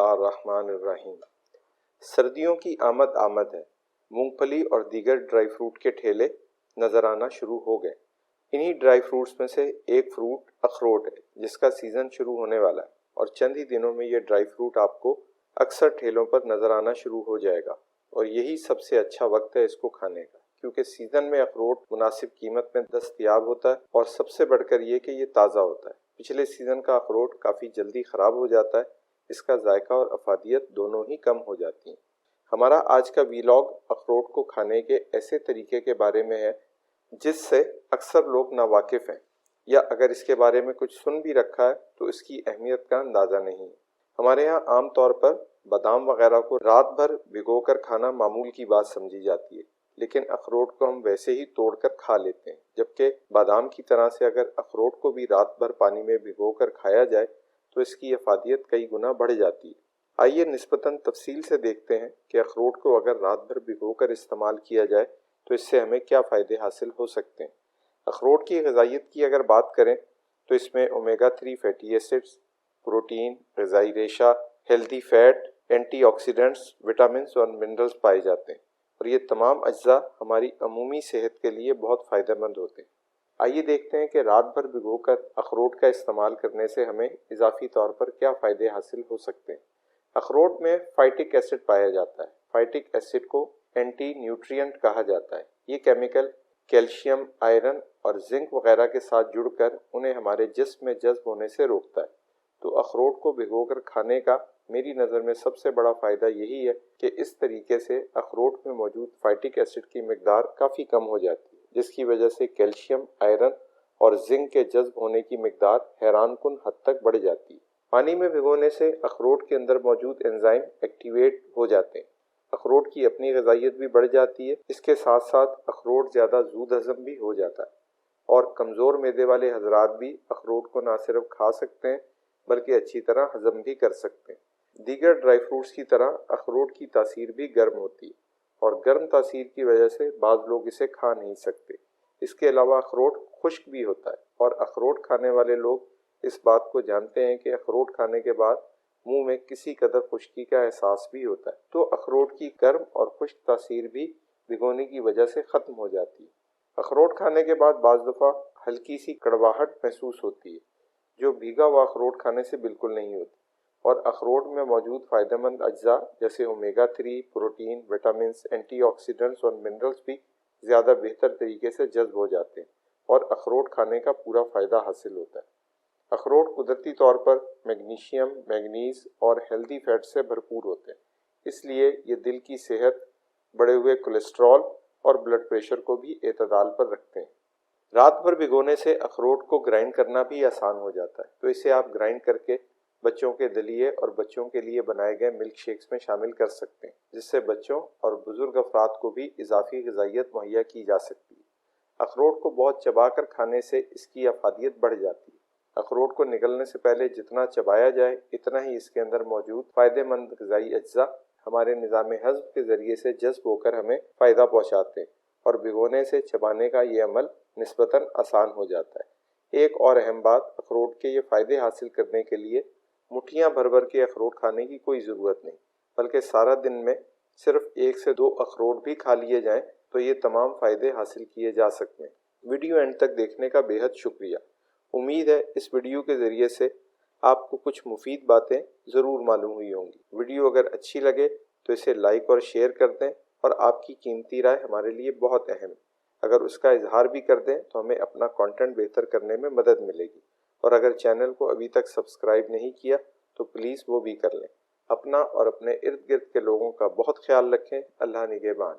बिस्मिल्लाहिर्रहमानिर्रहीम। सर्दियों की आमद है। मूंगफली और दीगर ड्राई फ्रूट के ठेले नज़र आना शुरू हो गए। इन्हीं ड्राई फ्रूट्स में से एक फ्रूट अखरोट है, जिसका सीज़न शुरू होने वाला है और चंद ही दिनों में ये ड्राई फ्रूट आपको अक्सर ठेलों पर नज़र आना शुरू हो जाएगा। और यही सबसे अच्छा वक्त है इसको खाने का, क्योंकि सीज़न में अखरोट मुनासिब कीमत में दस्तयाब होता है और सबसे बढ़कर ये कि ये ताज़ा होता है। पिछले सीज़न का अखरोट काफ़ी जल्दी ख़राब हो जाता है, इसका जायका और अफादियत दोनों ही कम हो जाती हैं। हमारा आज का वीलॉग अखरोट को खाने के ऐसे तरीके के बारे में है जिससे अक्सर लोग नावाकिफ़ हैं, या अगर इसके बारे में कुछ सुन भी रखा है तो इसकी अहमियत का अंदाज़ा नहीं है। हमारे यहाँ आम तौर पर बादाम वगैरह को रात भर भिगोकर खाना मामूल की बात समझी जाती है, लेकिन अखरोट को हम वैसे ही तोड़कर खा लेते हैं, जबकि बादाम की तरह से अगर अखरोट को भी रात भर पानी में भिगोकर खाया जाए तो इसकी अफादियत कई गुना बढ़ जाती है। आइए निस्बतन तफसील से देखते हैं कि अखरोट को अगर रात भर भिगोकर इस्तेमाल किया जाए तो इससे हमें क्या फ़ायदे हासिल हो सकते हैं। अखरोट की ग़िज़ाइयत की अगर बात करें तो इसमें ओमेगा 3 फैटी एसिड्स, प्रोटीन, ग़िज़ाई रेशा, हेल्दी फैट, एंटीऑक्सीडेंट्स, विटामिन्स और मिनरल्स पाए जाते हैं और ये तमाम अज्जा हमारी अमूमी सेहत के लिए बहुत फ़ायदेमंद होते हैं। आइए देखते हैं कि रात भर भिगोकर अखरोट का इस्तेमाल करने से हमें इजाफी तौर पर क्या फ़ायदे हासिल हो सकते हैं। अखरोट में फाइटिक एसिड पाया जाता है। फाइटिक एसिड को एंटी न्यूट्रिएंट कहा जाता है। ये केमिकल कैल्शियम, आयरन और जिंक वगैरह के साथ जुड़कर उन्हें हमारे जिस्म में जज्ब होने से रोकता है। तो अखरोट को भिगोकर खाने का मेरी नज़र में सबसे बड़ा फ़ायदा यही है कि इस तरीके से अखरोट में मौजूद फाइटिक एसिड की मिकदार काफ़ी कम हो जाती है, जिसकी वजह से कैल्शियम, आयरन और जिंक के जज्ब होने की मिकदार हैरानकुन हद तक बढ़ जाती है। पानी में भिगोने से अखरोट के अंदर मौजूद एंजाइम एक्टिवेट हो जाते हैं। अखरोट की अपनी ग़िज़ाइयत भी बढ़ जाती है। इसके साथ साथ अखरोट ज़्यादा ज़ूद हज़म भी हो जाता है और कमज़ोर मैदे वाले हजरात भी अखरोट को ना सिर्फ खा सकते हैं बल्कि अच्छी तरह हज़म भी कर सकते हैं। दीगर ड्राई फ्रूट्स की तरह अखरोट की तासीर भी गर्म होती है और गर्म तासीर की वजह से बाज़ लोग इसे खा नहीं सकते। इसके अलावा अखरोट खुश्क भी होता है और अखरोट खाने वाले लोग इस बात को जानते हैं कि अखरोट खाने के बाद मुंह में किसी कदर खुश्की का एहसास भी होता है। तो अखरोट की गर्म और खुश्क तासीर भी भिगोने की वजह से ख़त्म हो जाती है। अखरोट खाने के बाद बाज़ दफ़ा हल्की सी कड़वाहट महसूस होती है, जो भीगा हुआ अखरोट खाने से बिल्कुल नहीं होती। और अखरोट में मौजूद फ़ायदेमंद अज्जा जैसे ओमेगा 3, प्रोटीन, विटामिन्स, एंटीऑक्सीडेंट्स और मिनरल्स भी ज़्यादा बेहतर तरीके से जज्ब हो जाते हैं और अखरोट खाने का पूरा फ़ायदा हासिल होता है। अखरोट कुदरती तौर पर मैग्नीशियम, मैंगनीज और हेल्दी फैट से भरपूर होते हैं, इसलिए ये दिल की सेहत, बढ़े हुए कोलेस्ट्रॉल और ब्लड प्रेशर को भी एतदाल पर रखते हैं। रात भर भिगोने से अखरोट को ग्राइंड करना भी आसान हो जाता है, तो इसे आप ग्राइंड करके बच्चों के दलिए और बच्चों के लिए बनाए गए मिल्क शेक्स में शामिल कर सकते हैं, जिससे बच्चों और बुजुर्ग अफराद को भी इजाफी ग़िज़ाइयत मुहैया की जा सकती है। अखरोट को बहुत चबाकर खाने से इसकी अफादियत बढ़ जाती है। अखरोट को निगलने से पहले जितना चबाया जाए इतना ही इसके अंदर मौजूद फ़ायदेमंद ग़िज़ाई अज्जा हमारे निज़ाम हज़्म के ज़रिए से जज्ब होकर हमें फ़ायदा पहुँचाते हैं और भिगोने से चबाने का ये अमल निस्बतन आसान हो जाता है। एक और अहम बात, अखरोट के ये फ़ायदे हासिल करने के लिए मुठियाँ भर भर के अखरोट खाने की कोई ज़रूरत नहीं, बल्कि सारा दिन में सिर्फ 1 से 2 अखरोट भी खा लिए जाएँ तो ये तमाम फ़ायदे हासिल किए जा सकते हैं। वीडियो एंड तक देखने का बेहद शुक्रिया। उम्मीद है इस वीडियो के ज़रिए से आपको कुछ मुफीद बातें ज़रूर मालूम हुई होंगी। वीडियो अगर अच्छी लगे तो इसे लाइक और शेयर कर दें और आपकी कीमती राय हमारे लिए बहुत अहम है। अगर उसका इजहार भी कर दें तो हमें अपना कंटेंट बेहतर करने में मदद मिलेगी। और अगर चैनल को अभी तक सब्सक्राइब नहीं किया तो प्लीज़ वो भी कर लें। अपना और अपने इर्द गिर्द के लोगों का बहुत ख्याल रखें। अल्लाह निगहबान।